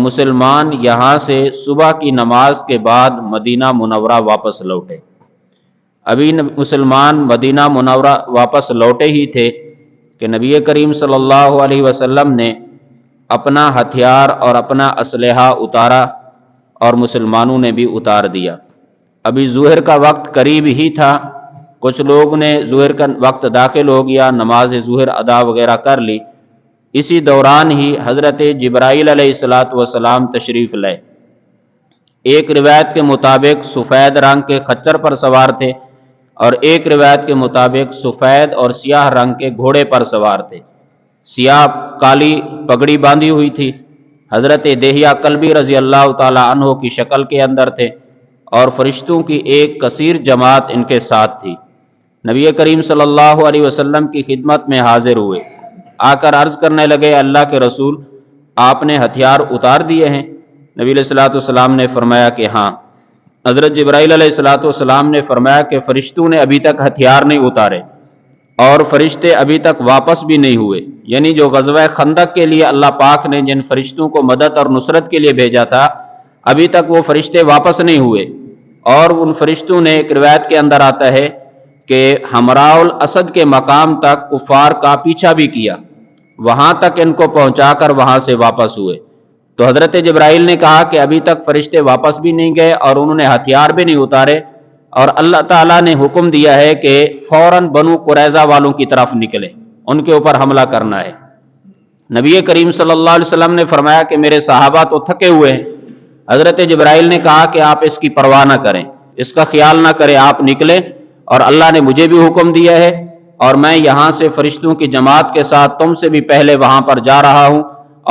مسلمان یہاں سے صبح کی نماز کے بعد مدینہ منورہ واپس لوٹے۔ ابھی مسلمان مدینہ منورہ واپس لوٹے ہی تھے کہ نبی کریم صلی اللہ علیہ وسلم نے اپنا ہتھیار اور اپنا اسلحہ اتارا اور مسلمانوں نے بھی اتار دیا۔ ابھی ظہر کا وقت قریب ہی تھا، کچھ لوگ نے ظہر کا وقت داخل ہو گیا، نماز ظہر ادا وغیرہ کر لی۔ اسی دوران ہی حضرت جبرائیل علیہ السلام تشریف لائے۔ ایک روایت کے مطابق سفید رنگ کے خچر پر سوار تھے اور ایک روایت کے مطابق سفید اور سیاہ رنگ کے گھوڑے پر سوار تھے۔ سیاہ کالی پگڑی باندھی ہوئی تھی۔ حضرت دہیہ کلبی رضی اللہ تعالی عنہ کی شکل کے اندر تھے اور فرشتوں کی ایک کثیر جماعت ان کے ساتھ تھی۔ نبی کریم صلی اللہ علیہ وسلم کی خدمت میں حاضر ہوئے، آ کر عرض کرنے لگے، اللہ کے رسول آپ نے ہتھیار اتار دیے ہیں؟ نبی علیہ الصلوۃ والسلام نے فرمایا کہ ہاں۔ حضرت جبرائیل علیہ الصلوۃ والسلام نے فرمایا کہ فرشتوں نے ابھی تک ہتھیار نہیں اتارے اور فرشتے ابھی تک واپس بھی نہیں ہوئے، یعنی جو غزوہ خندق کے لیے اللہ پاک نے جن فرشتوں کو مدد اور نصرت کے لیے بھیجا تھا، ابھی تک وہ فرشتے واپس نہیں ہوئے۔ اور ان فرشتوں نے، ایک روایت کے اندر آتا ہے کہ حمراء الاسد کے مقام تک کفار کا پیچھا بھی کیا، وہاں تک ان کو پہنچا کر وہاں سے واپس ہوئے۔ تو حضرت جبرائیل نے کہا کہ ابھی تک فرشتے واپس بھی نہیں گئے اور انہوں نے ہتھیار بھی نہیں اتارے، اور اللہ تعالیٰ نے حکم دیا ہے کہ فوراً بنو قریظہ والوں کی طرف نکلے، ان کے اوپر حملہ کرنا ہے۔ نبی کریم صلی اللہ علیہ وسلم نے فرمایا کہ میرے صحابہ تو تھکے ہوئے ہیں۔ حضرت جبرائیل نے کہا کہ آپ اس کی پرواہ نہ کریں، اس کا خیال نہ کریں، آپ نکلیں، اور اللہ نے مجھے بھی حکم دیا ہے اور میں یہاں سے فرشتوں کی جماعت کے ساتھ تم سے بھی پہلے وہاں پر جا رہا ہوں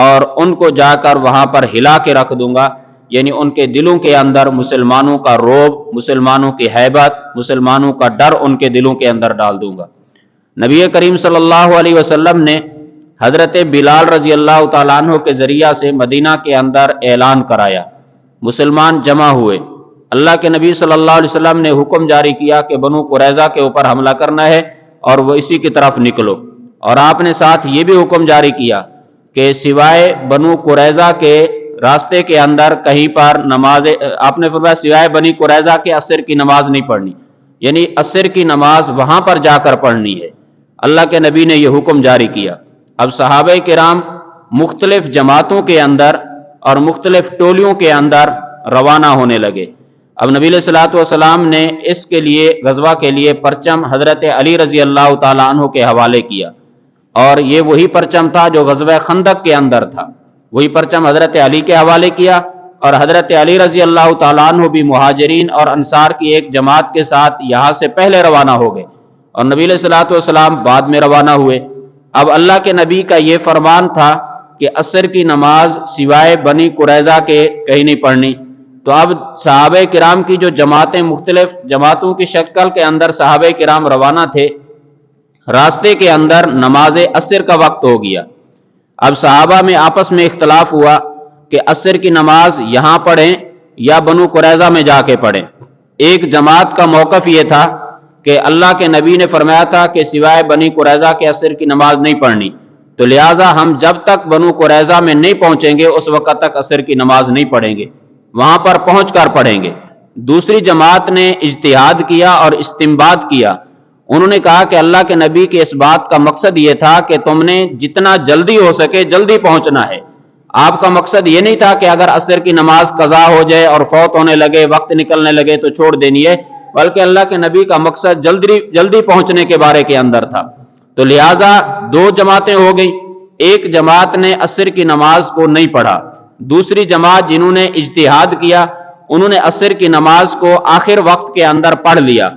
اور ان کو جا کر وہاں پر ہلا کے رکھ دوں گا، یعنی ان کے دلوں کے اندر مسلمانوں کا رعب، مسلمانوں کی ہیبت، مسلمانوں کا ڈر ان کے دلوں کے اندر ڈال دوں گا۔ نبی کریم صلی اللہ علیہ وسلم نے حضرت بلال رضی اللہ تعالیٰ عنہ کے ذریعہ سے مدینہ کے اندر اعلان کرایا، مسلمان جمع ہوئے۔ اللہ کے نبی صلی اللہ علیہ وسلم نے حکم جاری کیا کہ بنو قریظہ کے اوپر حملہ کرنا ہے اور وہ اسی کی طرف نکلو، اور آپ نے ساتھ یہ بھی حکم جاری کیا کہ سوائے بنو قریظہ کے راستے کے اندر کہیں پر نماز، آپ نے فرمایا سوائے بنی قریظہ کے عصر کی نماز نہیں پڑھنی، یعنی عصر کی نماز وہاں پر جا کر پڑھنی ہے۔ اللہ کے نبی نے یہ حکم جاری کیا۔ اب صحابہ کرام مختلف جماعتوں کے اندر اور مختلف ٹولیوں کے اندر روانہ ہونے لگے۔ اب نبی علیہ الصلوۃ والسلام نے اس کے لیے، غزوہ کے لیے، پرچم حضرت علی رضی اللہ تعالیٰ عنہ کے حوالے کیا، اور یہ وہی پرچم تھا جو غزوہ خندق کے اندر تھا، وہی پرچم حضرت علی کے حوالے کیا، اور حضرت علی رضی اللہ تعالیٰ عنہ بھی مہاجرین اور انصار کی ایک جماعت کے ساتھ یہاں سے پہلے روانہ ہو گئے اور نبی علیہ الصلوۃ والسلام بعد میں روانہ ہوئے۔ اب اللہ کے نبی کا یہ فرمان تھا کہ عصر کی نماز سوائے بنی قریظہ کے کہیں نہیں پڑھنی۔ تو اب صحابہ کرام کی جو جماعتیں، مختلف جماعتوں کی شکل کے اندر صحابہ کرام روانہ تھے، راستے کے اندر نماز عصر کا وقت ہو گیا۔ اب صحابہ میں آپس میں اختلاف ہوا کہ عصر کی نماز یہاں پڑھیں یا بنو قریظہ میں جا کے پڑھیں۔ ایک جماعت کا موقف یہ تھا کہ اللہ کے نبی نے فرمایا تھا کہ سوائے بنی قریظہ کے عصر کی نماز نہیں پڑھنی، تو لہٰذا ہم جب تک بنو قریظہ میں نہیں پہنچیں گے اس وقت تک عصر کی نماز نہیں پڑھیں گے، وہاں پر پہنچ کر پڑھیں گے۔ دوسری جماعت نے اجتہاد کیا اور استنباط کیا، انہوں نے کہا کہ اللہ کے نبی کے اس بات کا مقصد یہ تھا کہ تم نے جتنا جلدی ہو سکے جلدی پہنچنا ہے، آپ کا مقصد یہ نہیں تھا کہ اگر عصر کی نماز قضا ہو جائے اور فوت ہونے لگے، وقت نکلنے لگے تو چھوڑ دینی ہے، بلکہ اللہ کے نبی کا مقصد جلدی پہنچنے کے بارے کے اندر تھا۔ تو لہٰذا دو جماعتیں ہو گئیں، ایک جماعت نے عصر کی نماز کو نہیں پڑھا، دوسری جماعت جنہوں نے اجتہاد کیا انہوں نے عصر کی نماز کو آخر وقت کے اندر پڑھ لیا۔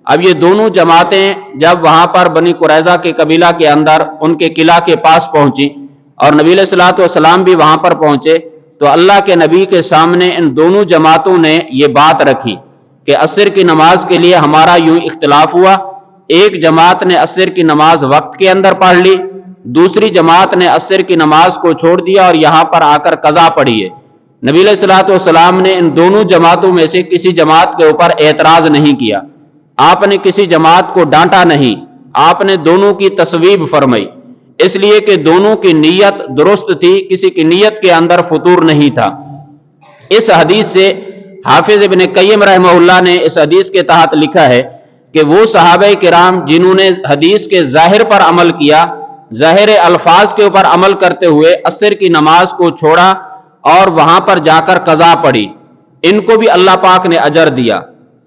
اب یہ دونوں جماعتیں جب وہاں پر بنی قریظہ کے قبیلہ کے اندر ان کے قلعہ کے پاس پہنچی اور نبی علیہ الصلوۃ والسلام بھی وہاں پر پہنچے، تو اللہ کے نبی کے سامنے ان دونوں جماعتوں نے یہ بات رکھی کہ عصر کی نماز کے لیے ہمارا یوں اختلاف ہوا، ایک جماعت نے عصر کی نماز وقت کے اندر پڑھ لی، دوسری جماعت نے عصر کی نماز کو چھوڑ دیا اور یہاں پر آ کر قضا پڑھی ہے۔ نبی علیہ الصلوۃ والسلام نے ان دونوں جماعتوں میں سے کسی جماعت کے اوپر اعتراض نہیں کیا، آپ نے کسی جماعت کو ڈانٹا نہیں، آپ نے دونوں کی تصویب فرمائی۔ اس لیے کہ دونوں کی نیت درست تھی، کسی کی نیت کے اندر فطور نہیں تھا۔ اس حدیث سے حافظ ابن قیم رحمہ اللہ نے اس حدیث کے تحت لکھا ہے کہ وہ صحابہ کرام جنہوں نے حدیث کے ظاہر پر عمل کیا، ظاہر الفاظ کے اوپر عمل کرتے ہوئے عصر کی نماز کو چھوڑا اور وہاں پر جا کر قضا پڑھی، ان کو بھی اللہ پاک نے اجر دیا۔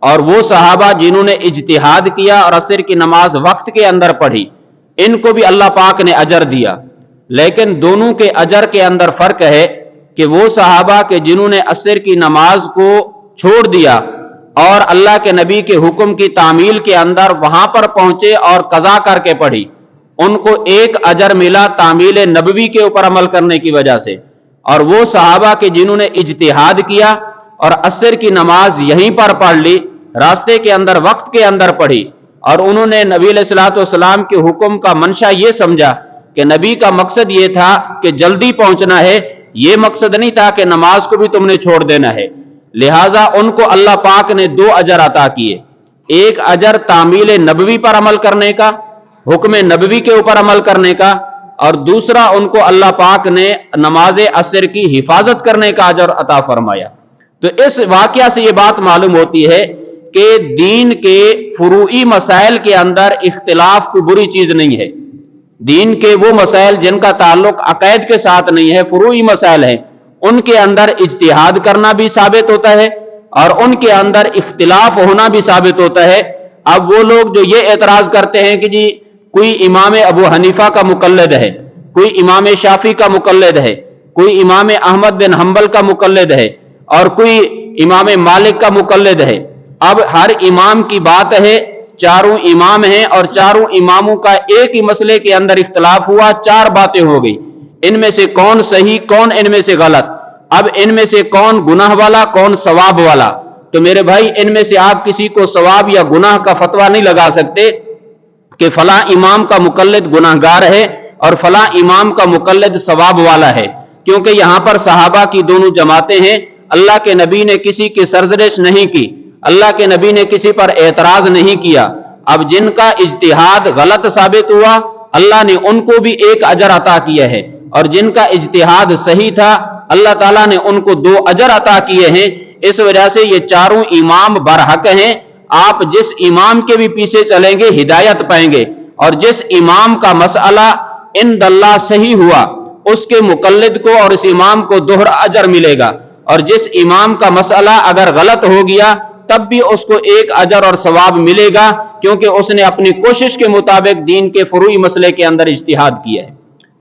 اور وہ صحابہ جنہوں نے اجتہاد کیا اور عصر کی نماز وقت کے اندر پڑھی، ان کو بھی اللہ پاک نے اجر دیا۔ لیکن دونوں کے اجر کے اندر فرق ہے کہ وہ صحابہ کے جنہوں نے عصر کی نماز کو چھوڑ دیا اور اللہ کے نبی کے حکم کی تعمیل کے اندر وہاں پر پہنچے اور قضا کر کے پڑھی، ان کو ایک اجر ملا تعمیل نبوی کے اوپر عمل کرنے کی وجہ سے۔ اور وہ صحابہ کے جنہوں نے اجتہاد کیا اور عصر کی نماز یہیں پر پڑھ لی، راستے کے اندر وقت کے اندر پڑھی، اور انہوں نے نبی علیہ الصلوۃ والسلام کے حکم کا منشا یہ سمجھا کہ نبی کا مقصد یہ تھا کہ جلدی پہنچنا ہے، یہ مقصد نہیں تھا کہ نماز کو بھی تم نے چھوڑ دینا ہے، لہٰذا ان کو اللہ پاک نے دو اجر عطا کیے، ایک اجر تعمیل نبوی پر عمل کرنے کا، حکم نبوی کے اوپر عمل کرنے کا، اور دوسرا ان کو اللہ پاک نے نماز عصر کی حفاظت کرنے کا اجر عطا فرمایا۔ تو اس واقعہ سے یہ بات معلوم ہوتی ہے کہ دین کے فروعی مسائل کے اندر اختلاف کوئی بری چیز نہیں ہے۔ دین کے وہ مسائل جن کا تعلق عقائد کے ساتھ نہیں ہے، فروعی مسائل ہیں، ان کے اندر اجتہاد کرنا بھی ثابت ہوتا ہے اور ان کے اندر اختلاف ہونا بھی ثابت ہوتا ہے۔ اب وہ لوگ جو یہ اعتراض کرتے ہیں کہ جی کوئی امام ابو حنیفہ کا مقلد ہے، کوئی امام شافعی کا مقلد ہے، کوئی امام احمد بن حنبل کا مقلد ہے اور کوئی امام مالک کا مقلد ہے، اب ہر امام کی بات ہے، چاروں امام ہیں اور چاروں اماموں کا ایک ہی مسئلے کے اندر اختلاف ہوا، چار باتیں ہو گئی، ان میں سے کون صحیح، کون ان میں سے غلط، اب ان میں سے کون گناہ والا، کون ثواب والا۔ تو میرے بھائی ان میں سے آپ کسی کو ثواب یا گناہ کا فتویٰ نہیں لگا سکتے کہ فلاں امام کا مقلد گناہ گار ہے اور فلاں امام کا مقلد ثواب والا ہے، کیونکہ یہاں پر صحابہ کی دونوں جماعتیں ہیں، اللہ کے نبی نے کسی کی سرزنش نہیں کی، اللہ کے نبی نے کسی پر اعتراض نہیں کیا۔ اب جن کا اجتہاد غلط ثابت ہوا، اللہ نے ان کو بھی ایک اجر عطا کیا ہے، اور جن کا اجتہاد صحیح تھا، اللہ تعالیٰ نے ان کو دو اجر عطا کیے ہیں۔ اس وجہ سے یہ چاروں امام برحق ہیں، آپ جس امام کے بھی پیچھے چلیں گے ہدایت پائیں گے، اور جس امام کا مسئلہ عند اللہ صحیح ہوا اس کے مقلد کو اور اس امام کو دوہرا اجر ملے گا، اور جس امام کا مسئلہ اگر غلط ہو گیا تب بھی اس کو ایک اجر اور ثواب ملے گا، کیونکہ اس نے اپنی کوشش کے مطابق دین کے فروعی مسئلے کے اندر اجتہاد کیا ہے۔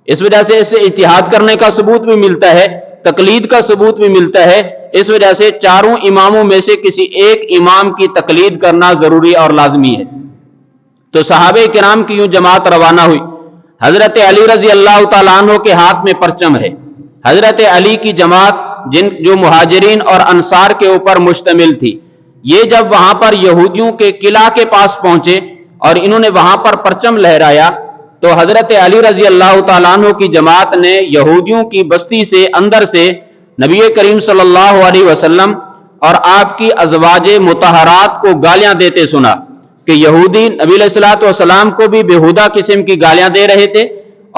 اس وجہ سے اس سے اجتہاد کرنے کا ثبوت بھی ملتا ہے، تقلید کا ثبوت بھی ملتا ہے۔ اس وجہ سے چاروں اماموں میں سے کسی ایک امام کی تقلید کرنا ضروری اور لازمی ہے۔ تو صحابہ کرام کی یوں جماعت روانہ ہوئی، حضرت علی رضی اللہ تعالیٰ عنہ کے ہاتھ میں پرچم ہے، حضرت علی کی جماعت جو مہاجرین اور انصار کے اوپر مشتمل تھی، یہ جب وہاں پر یہودیوں کے قلعہ کے پاس پہنچے اور انہوں نے وہاں پر پرچم لہرایا، تو حضرت علی رضی اللہ تعالیٰ عنہ کی جماعت نے یہودیوں کی بستی سے اندر سے نبی کریم صلی اللہ علیہ وسلم اور آپ کی ازواج مطہرات کو گالیاں دیتے سنا کہ یہودی نبی علیہ الصلوۃ والسلام کو بھی بےہودہ قسم کی گالیاں دے رہے تھے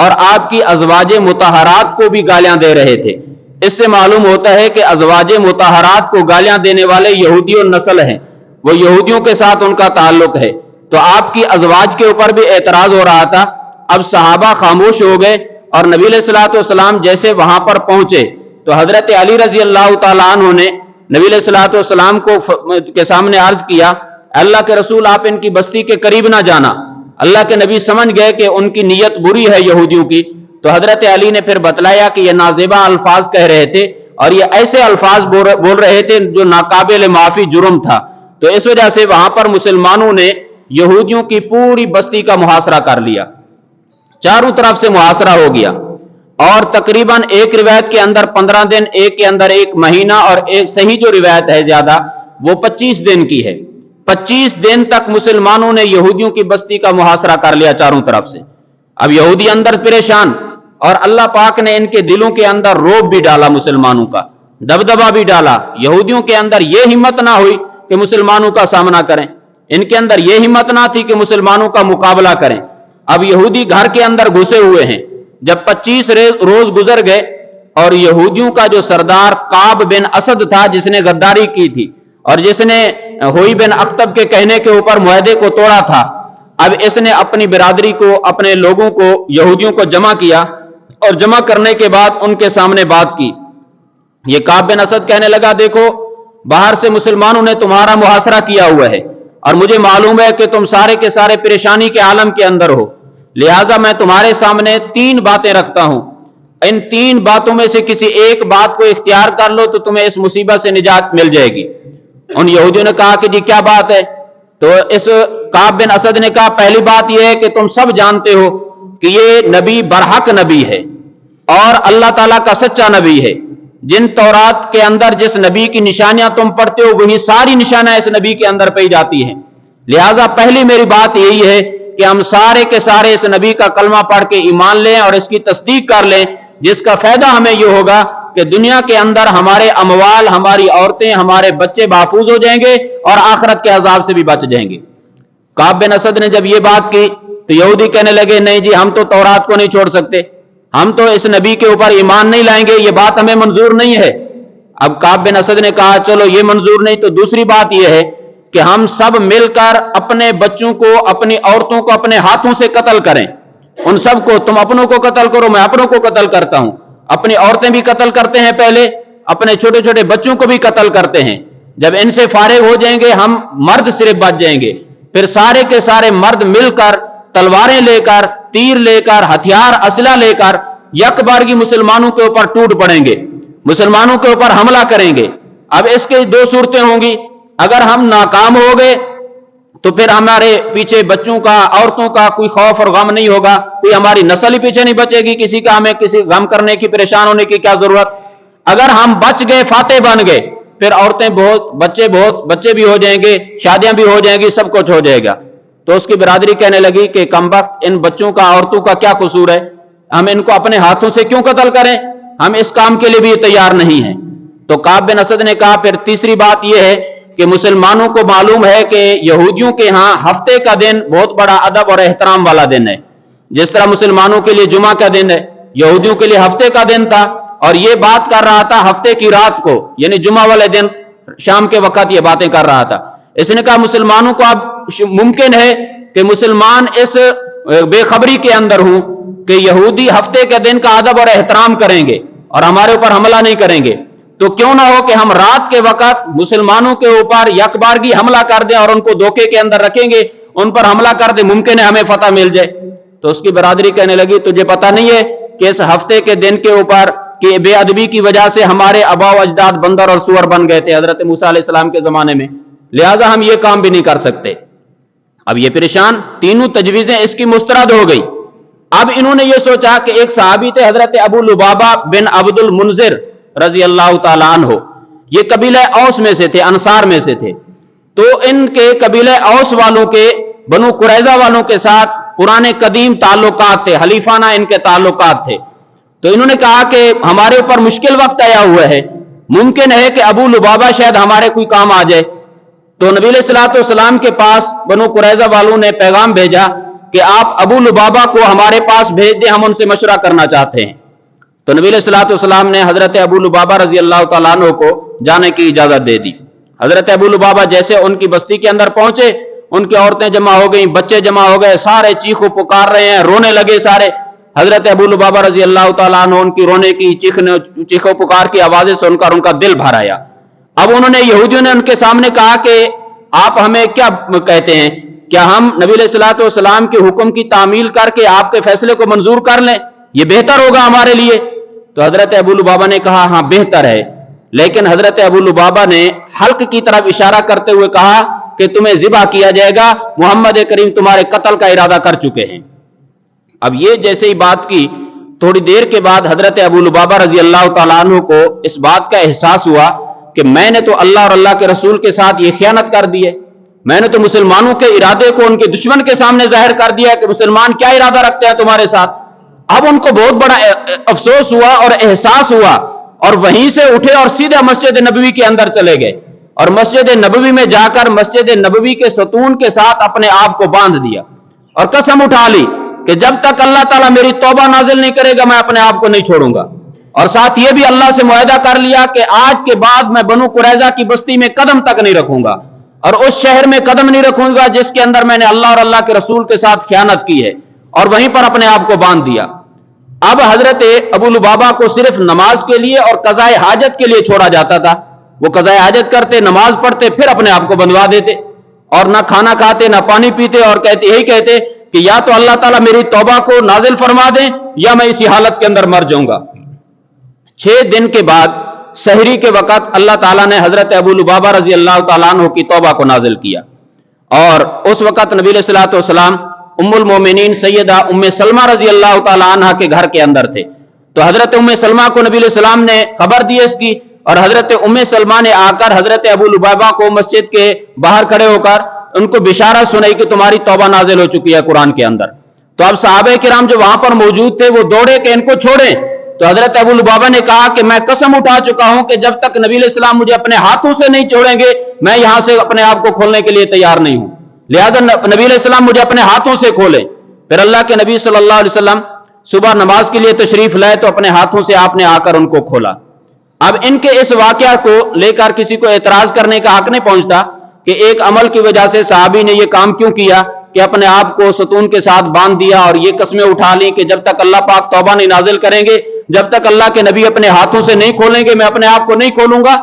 اور آپ کی ازواج مطہرات کو بھی گالیاں دے رہے تھے۔ اس سے معلوم ہوتا ہے کہ ازواج مطہرات کو گالیاں دینے والے یہودی النسل ہیں، وہ یہودیوں کے ساتھ ان کا تعلق ہے، تو آپ کی ازواج کے اوپر بھی اعتراض ہو رہا تھا۔ اب صحابہ خاموش ہو گئے اور نبی علیہ الصلوۃ والسلام جیسے وہاں پر پہنچے تو حضرت علی رضی اللہ تعالیٰ عنہ نے نبی علیہ الصلوۃ والسلام کے سامنے عرض کیا، اللہ کے رسول آپ ان کی بستی کے قریب نہ جانا۔ اللہ کے نبی سمجھ گئے کہ ان کی نیت بری ہے یہودیوں کی، تو حضرت علی نے پھر بتلایا کہ یہ نازیبا الفاظ کہہ رہے تھے اور یہ ایسے الفاظ بول رہے تھے جو ناقابل معافی جرم تھا۔ تو اس وجہ سے وہاں پر مسلمانوں نے یہودیوں کی پوری بستی کا محاصرہ کر لیا، چاروں طرف سے محاصرہ ہو گیا، اور تقریباً ایک روایت کے اندر 15 دن، ایک کے اندر ایک مہینہ، اور ایک صحیح جو روایت ہے زیادہ وہ 25 دن کی ہے۔ 25 دن تک مسلمانوں نے یہودیوں کی بستی کا محاصرہ کر لیا چاروں طرف سے۔ اب یہودی اندر پریشان، اور اللہ پاک نے ان کے دلوں کے اندر روب بھی ڈالا، مسلمانوں کا دبدبا بھی ڈالا۔ یہودیوں کے اندر یہ ہمت نہ ہوئی کہ مسلمانوں کا سامنا کریں، ان کے اندر یہ ہمت نہ تھی کہ مسلمانوں کا مقابلہ کریں۔ اب یہودی گھر کے اندر گھسے ہوئے ہیں. جب 25 روز گزر گئے اور یہودیوں کا جو سردار کعب بن اسد تھا جس نے غداری کی تھی اور جس نے ہوئی بن اخطب کے کہنے کے اوپر معاہدے کو توڑا تھا، اب اس نے اپنی برادری کو، اپنے لوگوں کو، یہودیوں کو جمع کیا اور جمع کرنے کے بعد ان کے سامنے بات کی. یہ کعب بن اسد کہنے لگا دیکھو باہر سے مسلمانوں نے تمہارا محاصرہ کیا ہوا ہے اور مجھے معلوم ہے کہ تم سارے کے سارے پریشانی کے عالم کے اندر ہو، لہٰذا میں تمہارے سامنے 3 باتیں رکھتا ہوں. ان 3 باتوں میں سے کسی ایک بات کو اختیار کر لو تو تمہیں اس مصیبت سے نجات مل جائے گی. ان یہودیوں نے کہا کہ جی کیا بات ہے؟ تو اس کعب بن اسد نے کہا پہلی بات یہ ہے کہ تم سب جانتے ہو کہ یہ نبی برحق نبی ہے اور اللہ تعالیٰ کا سچا نبی ہے. جن تورات کے اندر جس نبی کی نشانیاں تم پڑھتے ہو وہی ساری نشانیاں اس نبی کے اندر پائی جاتی ہیں. لہٰذا پہلی میری بات یہی ہے کہ ہم سارے کے سارے اس نبی کا کلمہ پڑھ کے ایمان لیں اور اس کی تصدیق کر لیں، جس کا فائدہ ہمیں یہ ہوگا کہ دنیا کے اندر ہمارے اموال، ہماری عورتیں، ہمارے بچے محفوظ ہو جائیں گے اور آخرت کے عذاب سے بھی بچ جائیں گے. کعب بن اسد نے جب یہ بات کی تو یہودی کہنے لگے نہیں جی ہم تو تورات کو نہیں چھوڑ سکتے، ہم تو اس نبی کے اوپر ایمان نہیں لائیں گے، یہ بات ہمیں منظور نہیں ہے. اب کعب بن اسد نے کہا چلو یہ منظور نہیں تو دوسری بات یہ ہے کہ ہم سب مل کر اپنے بچوں کو، اپنی عورتوں کو اپنے ہاتھوں سے قتل کریں. ان سب کو، تم اپنوں کو قتل کرو، میں اپنوں کو قتل کرتا ہوں. اپنی عورتیں بھی قتل کرتے ہیں پہلے، اپنے چھوٹے چھوٹے بچوں کو بھی قتل کرتے ہیں. جب ان سے فارغ ہو جائیں گے ہم مرد صرف بچ جائیں گے، پھر سارے کے سارے مرد مل کر تلواریں لے کر، تیر لے کر، ہتھیار اسلحہ لے کر یک بارگی مسلمانوں کے اوپر ٹوٹ پڑیں گے، مسلمانوں کے اوپر حملہ کریں گے. اب اس کے 2 صورتیں ہوں گی. اگر ہم ناکام ہو گئے تو پھر ہمارے پیچھے بچوں کا، عورتوں کا کوئی خوف اور غم نہیں ہوگا، کوئی ہماری نسل ہی پیچھے نہیں بچے گی، کسی کا ہمیں کسی غم کرنے کی، پریشان ہونے کی کیا ضرورت. اگر ہم بچ گئے، فاتح بن گئے، پھر عورتیں بہت، بچے بھی ہو جائیں گے، شادیاں بھی ہو جائیں گی، سب کچھ ہو جائے گا. تو اس کی برادری کہنے لگی کہ کمبخت ان بچوں کا، عورتوں کا کیا قصور ہے، ہم ان کو اپنے ہاتھوں سے کیوں قتل کریں، ہم اس کام کے لیے بھی تیار نہیں ہیں. تو کعب بن اسد نے کہا پھر تیسری بات یہ ہے کہ مسلمانوں کو معلوم ہے کہ یہودیوں کے ہاں ہفتے کا دن بہت بڑا ادب اور احترام والا دن ہے. جس طرح مسلمانوں کے لیے جمعہ کا دن ہے، یہودیوں کے لیے ہفتے کا دن تھا، اور یہ بات کر رہا تھا ہفتے کی رات کو، یعنی جمعہ والے دن شام کے وقت یہ باتیں کر رہا تھا. اس نے کہا مسلمانوں کو اب ممکن ہے کہ مسلمان اس بے خبری کے اندر ہوں کہ یہودی ہفتے کے دن کا ادب اور احترام کریں گے اور ہمارے اوپر حملہ نہیں کریں گے، تو کیوں نہ ہو کہ ہم رات کے وقت مسلمانوں کے اوپر یک بارگی حملہ کر دیں اور ان کو دھوکے کے اندر رکھیں گے، ان پر حملہ کر دیں، ممکن ہے ہمیں فتح مل جائے. تو اس کی برادری کہنے لگی تجھے پتہ نہیں ہے کہ اس ہفتے کے دن کے اوپر کہ بے ادبی کی وجہ سے ہمارے آبا و اجداد بندر اور سور بن گئے تھے حضرت موسیٰ علیہ السلام کے زمانے میں، لہذا ہم یہ کام بھی نہیں کر سکتے. اب یہ پریشان، تینوں تجویزیں اس کی مسترد ہو گئی. اب انہوں نے یہ سوچا کہ ایک صحابی تھے حضرت ابو لبابہ بن عبد المنذر رضی اللہ تعالیٰ عنہ، یہ قبیلہ اوس میں سے تھے، انصار میں سے تھے. تو ان کے قبیلہ اوس والوں کے، بنو قریظہ والوں کے ساتھ پرانے قدیم تعلقات تھے، حلیفانہ ان کے تعلقات تھے. تو انہوں نے کہا کہ ہمارے اوپر مشکل وقت آیا ہوا ہے، ممکن ہے کہ ابو لبابہ شاید ہمارے کوئی کام آ جائے. تو نبی علیہ الصلوۃ والسلام کے پاس بنو قریظہ والوں نے پیغام بھیجا کہ آپ ابو لبابہ کو ہمارے پاس بھیج دیں، ہم ان سے مشورہ کرنا چاہتے ہیں. تو نبی علیہ الصلوۃ والسلام نے حضرت ابو لبابہ رضی اللہ تعالیٰ عنہ کو جانے کی اجازت دے دی. حضرت ابو لبابہ جیسے ان کی بستی کے اندر پہنچے، ان کی عورتیں جمع ہو گئیں، بچے جمع ہو گئے، سارے چیخو پکار رہے ہیں، رونے لگے سارے. حضرت ابو لبابہ رضی اللہ تعالیٰ عنہ ان کی رونے کی، چیخو پکار کی آوازیں سن کر ان کا دل بھر آیا. اب انہوں نے، یہودیوں نے ان کے سامنے کہا کہ آپ ہمیں کیا کہتے ہیں، کیا ہم نبی علیہ الصلوۃ والسلام کے حکم کی تعمیل کر کے آپ کے فیصلے کو منظور کر لیں، یہ بہتر ہوگا ہمارے لیے؟ تو حضرت ابو لبابہ نے کہا ہاں بہتر ہے. لیکن حضرت ابو لبابہ نے حلق کی طرف اشارہ کرتے ہوئے کہا کہ تمہیں ذبح کیا جائے گا، محمد کریم تمہارے قتل کا ارادہ کر چکے ہیں. اب یہ جیسے ہی بات کی، تھوڑی دیر کے بعد حضرت ابو لبابہ رضی اللہ تعالیٰ عنہ کو اس بات کا احساس ہوا کہ میں نے تو اللہ اور اللہ کے رسول کے ساتھ یہ خیانت کر دی ہے، میں نے تو مسلمانوں کے ارادے کو ان کے دشمن کے سامنے ظاہر کر دیا کہ مسلمان کیا ارادہ رکھتے ہیں تمہارے ساتھ. اب ان کو بہت بڑا افسوس ہوا اور احساس ہوا، اور وہیں سے اٹھے اور سیدھا مسجد نبوی کے اندر چلے گئے، اور مسجد نبوی میں جا کر مسجد نبوی کے ستون کے ساتھ اپنے آپ کو باندھ دیا اور قسم اٹھا لی کہ جب تک اللہ تعالیٰ میری توبہ نازل نہیں کرے گا میں اپنے آپ کو نہیں چھوڑوں گا، اور ساتھ یہ بھی اللہ سے معاہدہ کر لیا کہ آج کے بعد میں بنو قریظہ کی بستی میں قدم تک نہیں رکھوں گا، اور اس شہر میں قدم نہیں رکھوں گا جس کے اندر میں نے اللہ اور اللہ کے رسول کے ساتھ خیانت کی ہے، اور وہیں پر اپنے آپ کو باندھ دیا۔ اب حضرت ابو لبابہ کو صرف نماز کے لیے اور قضاء حاجت کے لیے چھوڑا جاتا تھا، وہ قضاء حاجت کرتے، نماز پڑھتے، پھر اپنے آپ کو بندوا دیتے، اور نہ کھانا کھاتے نہ پانی پیتے، اور یہی کہتے کہ یا تو اللہ تعالیٰ میری توبہ کو نازل فرما دیں یا میں اسی حالت کے اندر مر جاؤں گا۔ 6 دن کے بعد سحری کے وقت اللہ تعالیٰ نے حضرت ابو لبابہ رضی اللہ تعالیٰ عنہ کی توبہ کو نازل کیا، اور اس وقت نبی علیہ الصلوۃ والسلام ام المومنین سیدہ ام سلمہ رضی اللہ تعالیٰ عنہ کے گھر کے اندر تھے، تو حضرت ام سلمہ کو نبی علیہ السلام نے خبر دی اس کی، اور حضرت ام سلمہ نے آ کر حضرت ابو لبابہ کو مسجد کے باہر کھڑے ہو کر ان کو بشارت سنائی کہ تمہاری توبہ نازل ہو چکی ہے قرآن کے اندر۔ تو اب صحابہ کرام جو وہاں پر موجود تھے وہ دوڑے کہ ان کو چھوڑیں، تو حضرت ابو لبابہ نے کہا کہ میں قسم اٹھا چکا ہوں کہ جب تک نبی علیہ السلام مجھے اپنے ہاتھوں سے نہیں چھوڑیں گے میں یہاں سے اپنے آپ کو کھولنے کے لیے تیار نہیں ہوں، لہذا نبی علیہ السلام مجھے اپنے ہاتھوں سے کھولیں۔ پھر اللہ کے نبی صلی اللہ علیہ وسلم صبح نماز کے لیے تشریف لائے تو اپنے ہاتھوں سے آپ نے آ کر ان کو کھولا۔ اب ان کے اس واقعہ کو لے کر کسی کو اعتراض کرنے کا حق نہیں پہنچتا کہ ایک عمل کی وجہ سے صحابی نے یہ کام کیوں کیا کہ اپنے آپ کو ستون کے ساتھ باندھ دیا اور یہ قسمیں اٹھا لی کہ جب تک اللہ پاک توبہ نہیں نازل کریں گے، جب تک اللہ کے نبی اپنے ہاتھوں سے نہیں کھولیں گے میں اپنے آپ کو نہیں کھولوں گا۔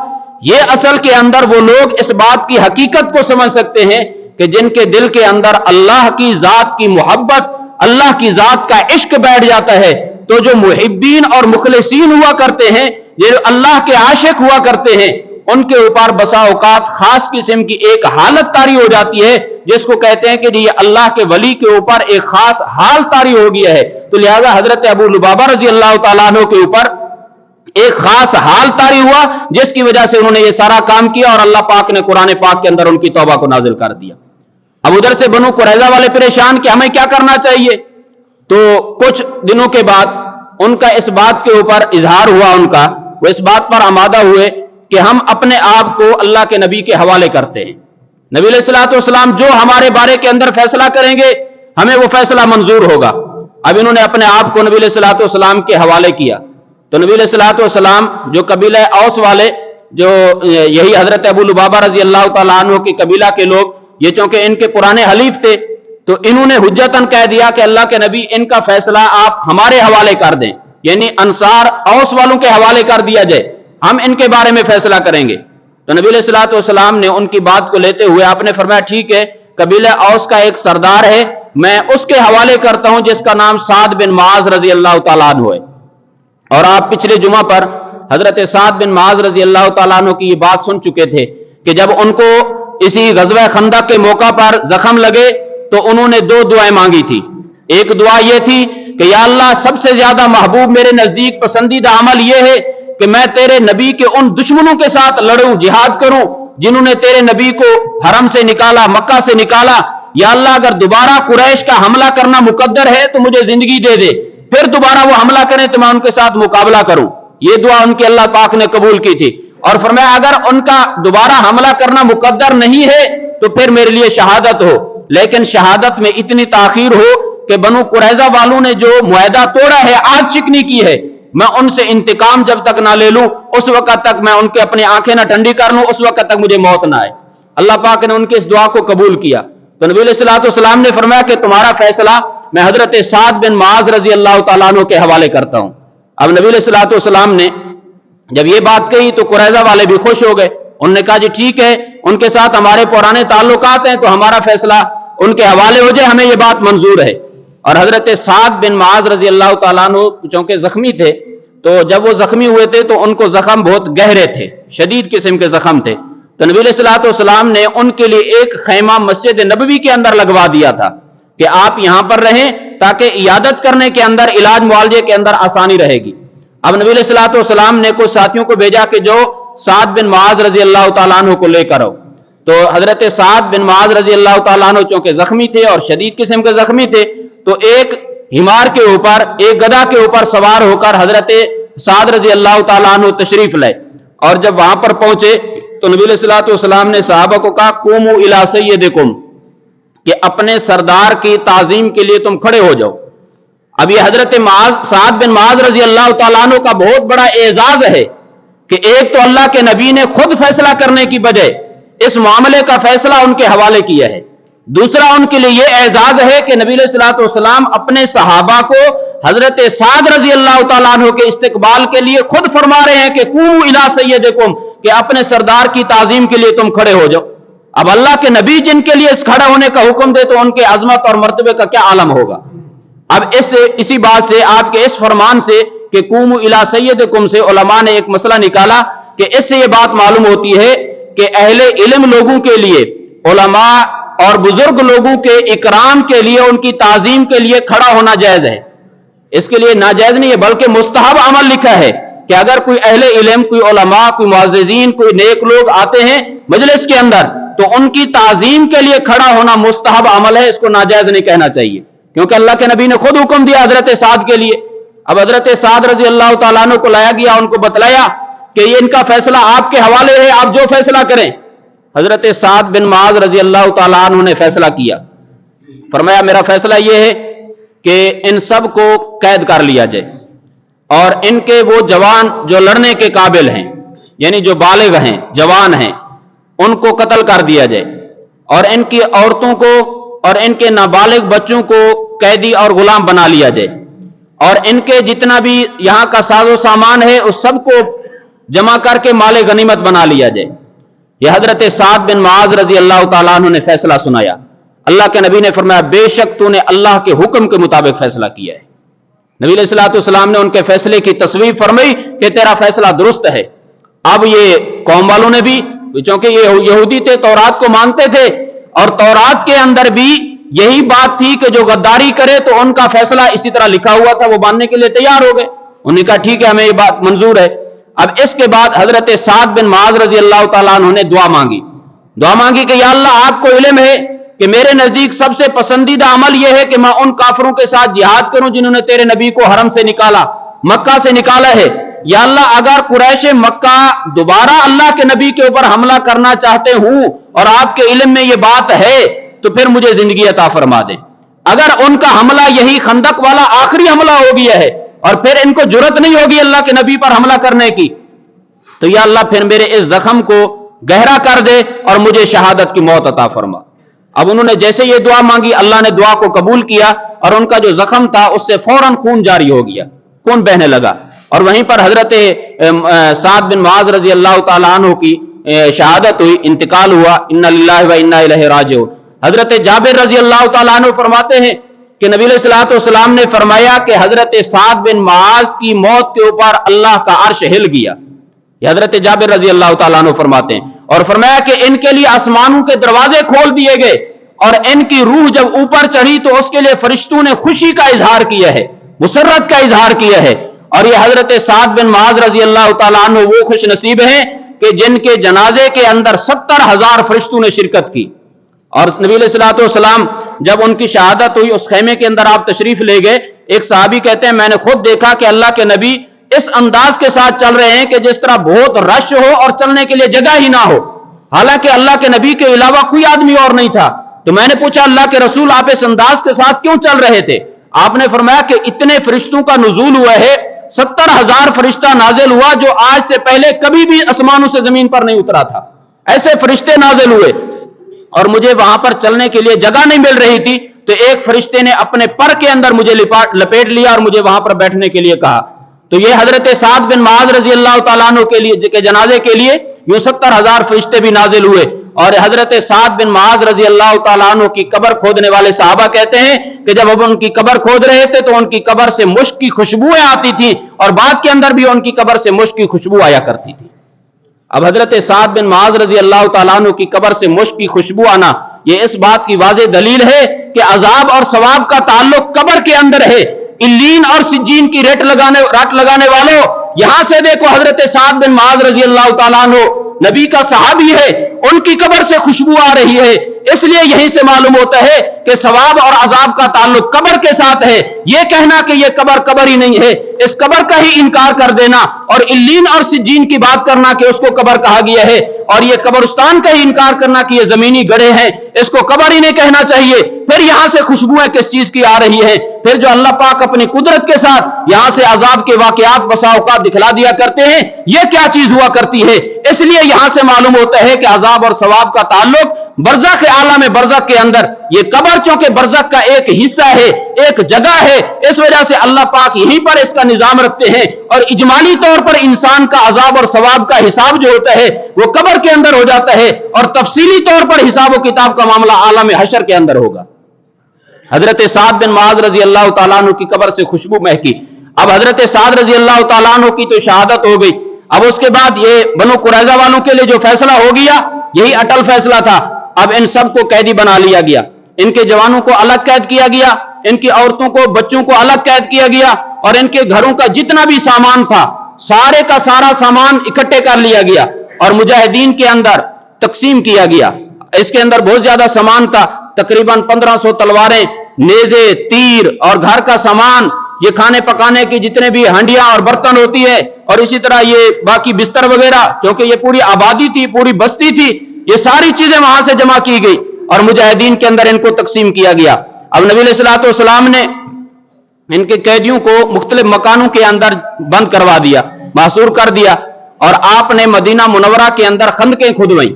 یہ اصل کے اندر وہ لوگ اس بات کی حقیقت کو سمجھ سکتے ہیں کہ جن کے دل کے اندر اللہ کی ذات کی محبت، اللہ کی ذات کا عشق بیٹھ جاتا ہے، تو جو محبین اور مخلصین ہوا کرتے ہیں، جو اللہ کے عاشق ہوا کرتے ہیں، ان کے اوپر بسا اوقات خاص قسم کی ایک حالت طاری ہو جاتی ہے جس کو کہتے ہیں کہ یہ اللہ کے ولی کے اوپر ایک خاص حال طاری ہو گیا ہے۔ تو لہذا حضرت ابو لبابہ رضی اللہ تعالیٰ عنہ کے اوپر ایک خاص حال طاری ہوا جس کی وجہ سے انہوں نے یہ سارا کام کیا، اور اللہ پاک نے قرآن پاک کے اندر ان کی توبہ کو نازل کر دیا۔ اب ادھر سے بنو قریظہ والے پریشان کہ ہمیں کیا کرنا چاہیے، تو کچھ دنوں کے بعد ان کا اس بات کے اوپر اظہار ہوا، ان کا وہ اس بات پر آمادہ ہوئے کہ ہم اپنے آپ کو اللہ کے نبی کے حوالے کرتے ہیں، نبی علیہ الصلوۃ والسلام جو ہمارے بارے کے اندر فیصلہ کریں گے ہمیں وہ فیصلہ منظور ہوگا۔ اب انہوں نے اپنے آپ کو نبی علیہ الصلوۃ والسلام کے حوالے کیا، تو نبی علیہ الصلوۃ والسلام جو قبیلہ اوس والے، جو یہی حضرت ابو لبابہ رضی اللہ تعالیٰ عنہ کی قبیلہ کے لوگ، یہ چونکہ ان کے پرانے حلیف تھے، تو انہوں نے حجتاً کہہ دیا کہ اللہ کے نبی ان کا فیصلہ آپ ہمارے حوالے کر دیں، یعنی انصار اوس والوں کے حوالے کر دیا جائے، ہم ان کے بارے میں فیصلہ کریں گے۔ تو نبی علیہ الصلوۃ والسلام نے ان کی بات کو لیتے ہوئے آپ نے فرمایا ٹھیک ہے، قبیلہ اوس کا ایک سردار ہے، میں اس کے حوالے کرتا ہوں جس کا نام سعد بن معاذ رضی اللہ تعالیٰ عنہ ہے۔ اور آپ پچھلے جمعہ پر حضرت سعد بن معاذ رضی اللہ تعالیٰ عنہ کی یہ بات سن چکے تھے کہ جب ان کو اسی غزوہ خندق کے موقع پر زخم لگے تو انہوں نے 2 دعائیں مانگی تھی۔ ایک دعا یہ تھی کہ یا اللہ سب سے زیادہ محبوب میرے نزدیک پسندیدہ عمل یہ ہے کہ میں تیرے نبی کے ان دشمنوں کے ساتھ لڑوں، جہاد کروں جنہوں نے تیرے نبی کو حرم سے نکالا، مکہ سے نکالا۔ یا اللہ اگر دوبارہ قریش کا حملہ کرنا مقدر ہے تو مجھے زندگی دے دے، پھر دوبارہ وہ حملہ کریں تو میں ان کے ساتھ مقابلہ کروں۔ یہ دعا ان کی اللہ پاک نے قبول کی تھی، اور فرمایا اگر ان کا دوبارہ حملہ کرنا مقدر نہیں ہے تو پھر میرے لیے شہادت ہو، لیکن شہادت میں اتنی تاخیر ہو کہ بنو قریظہ والوں نے جو معاہدہ توڑا ہے، آج شکنی کی ہے، میں ان سے انتقام جب تک نہ لے لوں اس وقت تک میں ان کے اپنی آنکھیں نہ ٹھنڈی کر لوں، اس وقت تک مجھے موت نہ آئے۔ اللہ پاک نے ان کی اس دعا کو قبول کیا، تو نبی علیہ الصلوۃ والسلام نے فرمایا کہ تمہارا فیصلہ میں حضرت سعد بن معاذ رضی اللہ تعالیٰ عنہ کے حوالے کرتا ہوں۔ اب نبی علیہ الصلوۃ والسلام نے جب یہ بات کہی تو قریظہ والے بھی خوش ہو گئے، انہوں نے کہا جی ٹھیک ہے، ان کے ساتھ ہمارے پرانے تعلقات ہیں تو ہمارا فیصلہ ان کے حوالے ہو جائے، ہمیں یہ بات منظور ہے۔ اور حضرت سعد بن معاذ رضی اللہ تعالیٰ عنہ چونکہ زخمی تھے، تو جب وہ زخمی ہوئے تھے تو ان کو زخم بہت گہرے تھے، شدید قسم کے زخم تھے، تو نبی علیہ الصلوۃ والسلام نے ان کے لیے ایک خیمہ مسجد نبوی کے اندر لگوا دیا تھا کہ آپ یہاں پر رہیں تاکہ عیادت کرنے کے اندر، علاج معالجے کے اندر آسانی رہے گی۔ اب نبی علیہ الصلوۃ والسلام نے کچھ ساتھیوں کو بھیجا کہ جو سعد بن معاذ رضی اللہ تعالیٰ عنہ کو لے کر آؤ، تو حضرت سعد بن معاذ رضی اللہ تعالیٰ عنہ چونکہ زخمی تھے اور شدید قسم کے زخمی تھے، تو ایک ہمار کے اوپر، ایک گدھا کے اوپر سوار ہو کر حضرت سعد رضی اللہ تعالیٰ عنہ تشریف لائے، اور جب وہاں پر پہنچے تو نبی علیہ الصلوۃ والسلام نے صحابہ کو کہا قوموا الی سیدکم، کہ اپنے سردار کی تعظیم کے لیے تم کھڑے ہو جاؤ۔ اب یہ حضرت سعد بن معاذ رضی اللہ تعالیٰ عنہ کا بہت بڑا اعزاز ہے کہ ایک تو اللہ کے نبی نے خود فیصلہ کرنے کی بجائے اس معاملے کا فیصلہ ان کے حوالے کیا ہے. دوسرا ان کے لیے یہ اعزاز ہے کہ نبی علیہ الصلوۃ والسلام اپنے صحابہ کو حضرت سعد رضی اللہ تعالیٰ عنہ کے استقبال کے لیے خود فرما رہے ہیں کہ قوموا الی سیدکم، کہ اپنے سردار کی تعظیم کے لیے تم کھڑے ہو جاؤ. اب اللہ کے نبی جن کے لیے اس کھڑے ہونے کا حکم دے تو ان کے عظمت اور مرتبے کا کیا عالم ہوگا. اب اسی بات سے، آپ کے اس فرمان سے کہ قوموا الی سیدکم سے، علماء نے ایک مسئلہ نکالا کہ اس سے یہ بات معلوم ہوتی ہے کہ اہل علم لوگوں کے لیے، علماء اور بزرگ لوگوں کے اکرام کے لیے، ان کی تعظیم کے لیے کھڑا ہونا جائز ہے. اس کے لیے ناجائز نہیں ہے بلکہ مستحب عمل لکھا ہے کہ اگر کوئی اہل علم، کوئی علماء، کوئی معززین، کوئی نیک لوگ آتے ہیں مجلس کے اندر تو ان کی تعظیم کے لیے کھڑا ہونا مستحب عمل ہے، اس کو ناجائز نہیں کہنا چاہیے، کیونکہ اللہ کے نبی نے خود حکم دیا حضرت سعد کے لیے. اب حضرت سعد رضی اللہ تعالیٰ عنہ کو لایا گیا، ان کو بتلایا کہ یہ ان کا فیصلہ آپ کے حوالے ہے، آپ جو فیصلہ کریں. حضرت سعد بن معاذ رضی اللہ تعالیٰ عنہ نے فیصلہ کیا، فرمایا میرا فیصلہ یہ ہے کہ ان سب کو قید کر لیا جائے اور ان کے وہ جوان جو لڑنے کے قابل ہیں، یعنی جو بالغ ہیں، جوان ہیں، ان کو قتل کر دیا جائے اور ان کی عورتوں کو اور ان کے نابالغ بچوں کو قیدی اور غلام بنا لیا جائے اور ان کے جتنا بھی یہاں کا ساز و سامان ہے اس سب کو جمع کر کے مال غنیمت بنا لیا جائے. یہ حضرت سعد بن معاذ رضی اللہ تعالیٰ عنہ نے فیصلہ سنایا. اللہ کے نبی نے فرمایا بے شک تو نے اللہ کے حکم کے مطابق فیصلہ کیا ہے. نبی علیہ الصلوۃ والسلام نے ان کے فیصلے کی تصویب فرمائی کہ تیرا فیصلہ درست ہے. اب یہ قوم والوں نے بھی، چونکہ یہ یہودی تھے، تورات کو مانتے تھے اور تورات کے اندر بھی یہی بات تھی کہ جو غداری کرے تو ان کا فیصلہ اسی طرح لکھا ہوا تھا، وہ ماننے کے لیے تیار ہو گئے. انہوں نے کہا ٹھیک ہے، ہمیں یہ بات منظور ہے. اب اس کے بعد حضرت سعد بن معاذ رضی اللہ تعالیٰ عنہ نے دعا مانگی کہ یا اللہ آپ کو علم ہے کہ میرے نزدیک سب سے پسندیدہ عمل یہ ہے کہ میں ان کافروں کے ساتھ جہاد کروں جنہوں نے تیرے نبی کو حرم سے نکالا، مکہ سے نکالا ہے. یا اللہ اگر قریش مکہ دوبارہ اللہ کے نبی کے اوپر حملہ کرنا چاہتے ہوں اور آپ کے علم میں یہ بات ہے تو پھر مجھے زندگی عطا فرما دیں. اگر ان کا حملہ یہی خندق والا آخری حملہ ہو گیا ہے اور پھر ان کو جرت نہیں ہوگی اللہ کے نبی پر حملہ کرنے کی تو یا اللہ پھر میرے اس زخم کو گہرا کر دے اور مجھے شہادت کی موت عطا فرما. اب انہوں نے جیسے یہ دعا مانگی اللہ نے دعا کو قبول کیا اور ان کا جو زخم تھا اس سے فوراً خون جاری ہو گیا، خون بہنے لگا اور وہیں پر حضرت سعد بن معاذ رضی اللہ تعالیٰ عنہ کی شہادت ہوئی، انتقال ہوا. انا للہ و انا الیہ راجعون. حضرت جابر رضی اللہ تعالیٰ عنہ فرماتے ہیں کہ نبی علیہ الصلوۃ والسلام نے فرمایا کہ حضرت سعد بن معاذ کی موت کے اوپر اللہ کا عرش ہل گیا. یہ حضرت جابر رضی اللہ تعالیٰ عنہ فرماتے ہیں اور فرمایا کہ ان کے لیے آسمانوں کے دروازے کھول دیے گئے اور ان کی روح جب اوپر چڑھی تو اس کے لیے فرشتوں نے خوشی کا اظہار کیا ہے، مسرت کا اظہار کیا ہے. اور یہ حضرت سعد بن معاذ رضی اللہ تعالیٰ عنہ وہ خوش نصیب ہیں کہ جن کے جنازے کے اندر 70,000 فرشتوں نے شرکت کی. اور نبی علیہ الصلوۃ والسلام جب ان کی شہادت ہوئی اس خیمے کے اندر آپ تشریف لے گئے. ایک صحابی کہتے ہیں میں نے خود دیکھا کہ اللہ کے نبی اس انداز کے ساتھ چل رہے ہیں کہ جس طرح بہت رش ہو اور چلنے کے لیے جگہ ہی نہ ہو، حالانکہ اللہ کے نبی کے علاوہ کوئی آدمی اور نہیں تھا. تو میں نے پوچھا اللہ کے رسول آپ اس انداز کے ساتھ کیوں چل رہے تھے؟ آپ نے فرمایا کہ اتنے فرشتوں کا نزول ہوا ہے، 70,000 فرشتہ نازل ہوا جو آج سے پہلے کبھی بھی آسمانوں سے زمین پر نہیں اترا تھا. ایسے فرشتے نازل ہوئے اور مجھے وہاں پر چلنے کے لیے جگہ نہیں مل رہی تھی تو ایک فرشتے نے اپنے پر کے اندر مجھے لپیٹ لیا اور مجھے وہاں پر بیٹھنے کے لیے کہا. تو یہ حضرت سعد بن معاذ رضی اللہ تعالیٰ عنہ کے لیے کے جنازے کے لیے یہ 70,000 فرشتے بھی نازل ہوئے. اور حضرت سعد بن معاذ رضی اللہ تعالیٰ عنہ کی قبر کھودنے والے صحابہ کہتے ہیں کہ جب اب ان کی قبر کھود رہے تھے تو ان کی قبر سے مشک کی خوشبوئیں آتی تھی اور بعد کے اندر بھی ان کی قبر سے مشک کی خوشبو آیا کرتی تھی. اب حضرت سعد بن معاذ رضی اللہ تعالیٰ عنہ کی قبر سے مشک کی خوشبو آنا یہ اس بات کی واضح دلیل ہے کہ عذاب اور ثواب کا تعلق قبر کے اندر ہے. الین اور سجین کی رٹ لگانے والوں، یہاں سے دیکھو حضرت سعد بن معاذ رضی اللہ تعالیٰ عنہ نبی کا صحابی ہے، ان کی قبر سے خوشبو آ رہی ہے. اس لیے یہیں سے معلوم ہوتا ہے کہ ثواب اور عذاب کا تعلق قبر کے ساتھ ہے. یہ کہنا کہ یہ قبر ہی نہیں ہے، اس قبر کا ہی انکار کر دینا اور الین اور سجین کی بات کرنا کہ اس کو قبر کہا گیا ہے اور یہ قبرستان کا ہی انکار کرنا کہ یہ زمینی گڑھے ہیں، اس کو قبر ہی نہیں کہنا چاہیے. پھر یہاں سے خوشبوئیں کس چیز کی آ رہی ہیں؟ پھر جو اللہ پاک اپنی قدرت کے ساتھ یہاں سے عذاب کے واقعات بسا اوقات دکھلا دیا کرتے ہیں، یہ کیا چیز ہوا کرتی ہے؟ اس لیے یہاں سے معلوم ہوتا ہے کہ عذاب اور ثواب کا تعلق برزخ عالم برزخ کے اندر، یہ قبر چونکہ برزخ کا ایک حصہ ہے، ایک جگہ ہے، اس وجہ سے اللہ پاک یہیں پر اس کا نظام رکھتے ہیں، اور اجمالی طور پر انسان کا عذاب اور ثواب کا حساب جو ہوتا ہے وہ قبر کے اندر ہو جاتا ہے، اور تفصیلی طور پر حساب و کتاب کا معاملہ عالم حشر کے اندر ہوگا۔ حضرت سعد بن معاذ رضی اللہ تعالیٰ عنہ کی قبر سے خوشبو مہکی۔ اب حضرت سعد رضی اللہ تعالیٰ عنہ کی تو شہادت ہو گئی، اب اس کے بعد یہ بنو قریظہ والوں کے لیے جو فیصلہ ہو گیا یہی اٹل فیصلہ تھا۔ اب ان سب کو قیدی بنا لیا گیا، ان کے جوانوں کو الگ قید کیا گیا، ان کی عورتوں کو بچوں کو الگ قید کیا گیا، اور ان کے گھروں کا جتنا بھی سامان تھا سارے کا سارا سامان اکٹھے کر لیا گیا اور مجاہدین کے اندر تقسیم کیا گیا۔ اس کے اندر بہت زیادہ سامان تھا، تقریباً 1500 تلواریں، نیزے، تیر اور گھر کا سامان، یہ کھانے پکانے کی جتنے بھی ہنڈیاں اور برتن ہوتی ہے، اور اسی طرح یہ باقی بستر وغیرہ، کیونکہ یہ پوری آبادی تھی، پوری بستی تھی، یہ ساری چیزیں وہاں سے جمع کی گئی اور مجاہدین کے اندر ان کو تقسیم کیا گیا۔ اب نبی علیہ الصلوۃ والسلام نے ان کے قیدیوں کو مختلف مکانوں کے اندر بند کروا دیا، محصور کر دیا، اور آپ نے مدینہ منورہ کے اندر خندقیں کھدوائیں،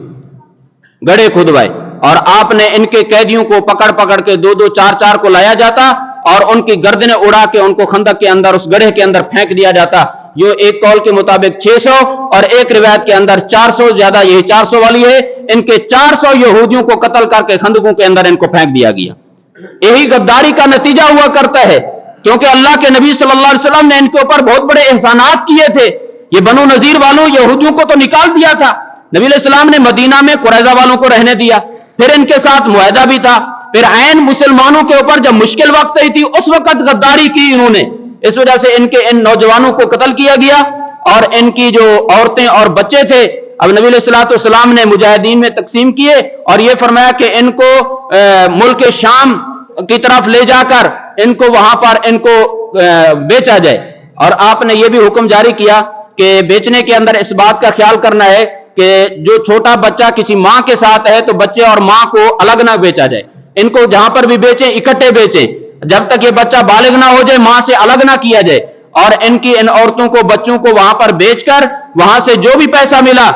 گڑھے کھدوائے، اور آپ نے ان کے قیدیوں کو پکڑ پکڑ کے دو دو چار چار کو لایا جاتا اور ان کی گردنیں اڑا کے ان کو خندق کے اندر اس گڑھے کے اندر پھینک دیا جاتا۔ جو ایک قول کے مطابق 600 اور ایک روایت کے اندر 400، زیادہ یہی 400 والی ہے، ان کے 400 یہودیوں کو قتل کر کے خندقوں کے اندر ان کو پھینک دیا گیا۔ یہی غداری کا نتیجہ ہوا کرتا ہے، کیونکہ اللہ کے نبی صلی اللہ علیہ وسلم نے ان کے اوپر بہت بڑے احسانات کیے تھے۔ یہ بنو نذیر والوں یہودیوں کو تو نکال دیا تھا، نبی علیہ السلام نے مدینہ میں قریظہ والوں کو رہنے دیا، پھر ان کے ساتھ معاہدہ بھی تھا، پھر عین مسلمانوں کے اوپر جب مشکل وقت آئی تھی اس وقت غداری کی انہوں نے، اس وجہ سے ان نوجوانوں کو قتل کیا گیا، اور ان کی جو عورتیں اور بچے تھے اب نبی علیہ الصلوۃ والسلام نے مجاہدین میں تقسیم کیے، اور یہ فرمایا کہ ان کو ملک شام کی طرف لے جا کر ان کو وہاں پر ان کو بیچا جائے، اور آپ نے یہ بھی حکم جاری کیا کہ بیچنے کے اندر اس بات کا خیال کرنا ہے کہ جو چھوٹا بچہ کسی ماں کے ساتھ ہے تو بچے اور ماں کو الگ نہ بیچا جائے، ان کو جہاں پر بھی بیچیں اکٹھے بیچیں، جب تک یہ بچہ بالغ نہ ہو جائے ماں سے الگ نہ کیا جائے، اور ان عورتوں کو بچوں کو وہاں پر بیچ کر وہاں سے جو بھی پیسہ ملا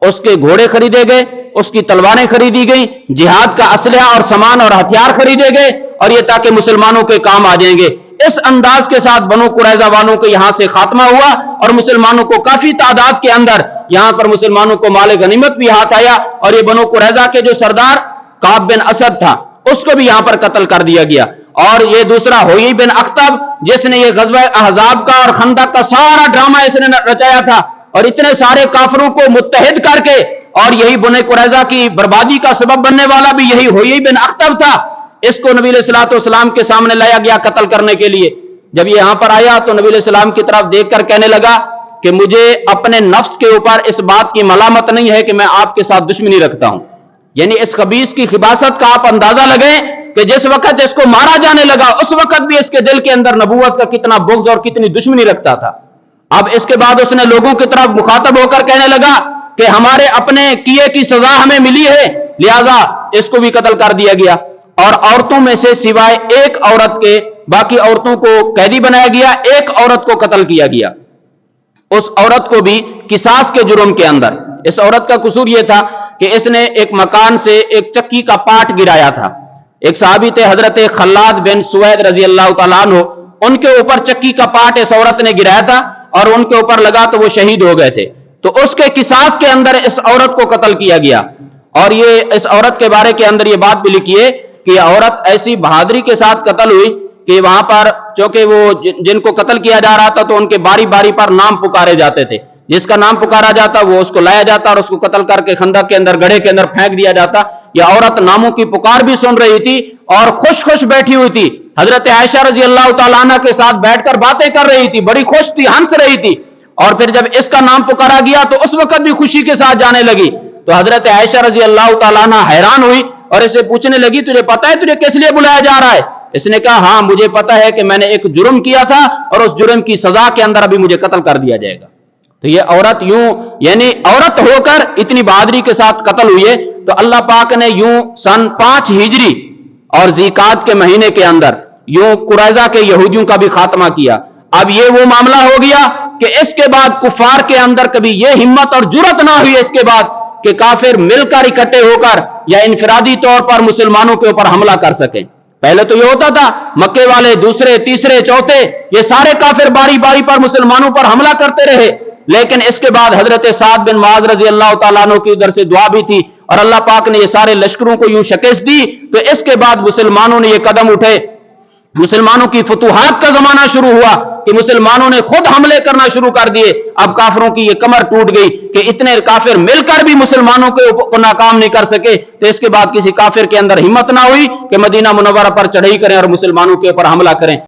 اس کے گھوڑے خریدے گئے، اس کی تلواریں خریدی گئیں، جہاد کا اسلحہ اور سامان اور ہتھیار خریدے گئے، اور یہ تاکہ مسلمانوں کے کام آ جائیں گے۔ اس انداز کے ساتھ بنو قریظہ والوں کو یہاں سے خاتمہ ہوا، اور مسلمانوں کو کافی تعداد کے اندر یہاں پر مسلمانوں کو مال غنیمت بھی ہاتھ آیا، اور یہ بنو قریظہ کے جو سردار کعب بن اسد تھا اس کو بھی یہاں پر قتل کر دیا گیا، اور یہ دوسرا ہوئی بن اخطب جس نے یہ غزوہ احزاب کا اور خندق کا سارا ڈرامہ اس نے رچایا تھا، اور اتنے سارے کافروں کو متحد کر کے، اور یہی بنو قریظہ کی بربادی کا سبب بننے والا بھی یہی ہوئی بن اخطب تھا۔ اس کو نبی علیہ الصلوۃ والسلام کے سامنے لایا گیا قتل کرنے کے لیے۔ جب یہ یہاں پر آیا تو نبی علیہ السلام کی طرف دیکھ کر کہنے لگا کہ مجھے اپنے نفس کے اوپر اس بات کی ملامت نہیں ہے کہ میں آپ کے ساتھ دشمنی رکھتا ہوں، یعنی اس خبیث کی خباثت کا آپ اندازہ لگیں کہ جس وقت اس کو مارا جانے لگا اس وقت بھی اس کے دل کے اندر نبوت کا کتنا بغض اور کتنی دشمنی رکھتا تھا۔ اب اس کے بعد اس نے لوگوں کی طرف مخاطب ہو کر کہنے لگا کہ ہمارے اپنے کیے کی سزا ہمیں ملی ہے، لہذا اس کو بھی قتل کر دیا گیا، اور عورتوں میں سے سوائے ایک عورت کے باقی عورتوں کو قیدی بنایا گیا، ایک عورت کو قتل کیا گیا، اس عورت کو بھی قصاص کے جرم کے اندر۔ اس عورت کا قصور یہ تھا کہ اس نے ایک مکان سے ایک چکی کا پاٹ گرایا تھا، ایک صحابی تھے حضرت خلاد بن سوید رضی اللہ تعالیٰ عنہ، ان کے اوپر چکی کا پاٹ اس عورت نے گرایا تھا اور ان کے اوپر لگا تو وہ شہید ہو گئے تھے، تو اس کے قصاص کے اندر اس عورت کو قتل کیا گیا۔ اور یہ اس عورت کے بارے کے اندر یہ بات بھی لکھی ہے کہ یہ عورت ایسی بہادری کے ساتھ قتل ہوئی کہ وہاں پر چونکہ وہ جن کو قتل کیا جا رہا تھا تو ان کے باری باری پر نام پکارے جاتے تھے، جس کا نام پکارا جاتا وہ اس کو لایا جاتا اور اس کو قتل کر کے خندق کے اندر گڑھے کے اندر پھینک دیا جاتا۔ یہ عورت ناموں کی پکار بھی سن رہی تھی اور خوش خوش بیٹھی ہوئی تھی، حضرت عائشہ رضی اللہ تعالیٰ عنہ کے ساتھ بیٹھ کر باتیں کر رہی تھی، بڑی خوش تھی، ہنس رہی تھی، اور پھر جب اس کا نام پکارا گیا تو اس وقت بھی خوشی کے ساتھ جانے لگی۔ تو حضرت عائشہ رضی اللہ تعالیٰ عنہ حیران ہوئی اور اسے پوچھنے لگی تجھے پتا ہے تجھے کس لیے بلایا جا رہا ہے؟ اس نے کہا ہاں مجھے پتا ہے کہ میں نے ایک جرم کیا تھا اور اس جرم کی سزا کے اندر ابھی مجھے قتل کر دیا جائے گا۔ تو یہ عورت یوں یعنی عورت ہو کر اتنی بہادری کے ساتھ قتل ہوئی ہے، تو اللہ پاک نے یوں سن 5 ہجری اور ذی قعدہ کے مہینے کے اندر یوں قریظہ کے یہودیوں کا بھی خاتمہ کیا۔ اب یہ وہ معاملہ ہو گیا کہ اس کے بعد کفار کے اندر کبھی یہ ہمت اور جرت نہ ہوئی اس کے بعد کہ کافر مل کر اکٹھے ہو کر یا انفرادی طور پر مسلمانوں کے اوپر حملہ کر سکیں۔ پہلے تو یہ ہوتا تھا مکے والے دوسرے تیسرے چوتھے یہ سارے کافر باری باری پر مسلمانوں پر حملہ کرتے رہے، لیکن اس کے بعد حضرت سعد بن معاذ رضی اللہ تعالیٰ عنہ کی ادھر سے دعا بھی تھی اور اللہ پاک نے یہ سارے لشکروں کو یوں شکست دی، تو اس کے بعد مسلمانوں نے یہ قدم اٹھے، مسلمانوں کی فتوحات کا زمانہ شروع ہوا کہ مسلمانوں نے خود حملے کرنا شروع کر دیے۔ اب کافروں کی یہ کمر ٹوٹ گئی کہ اتنے کافر مل کر بھی مسلمانوں کو ناکام نہیں کر سکے، تو اس کے بعد کسی کافر کے اندر ہمت نہ ہوئی کہ مدینہ منورہ پر چڑھائی کریں اور مسلمانوں کے اوپر حملہ کریں۔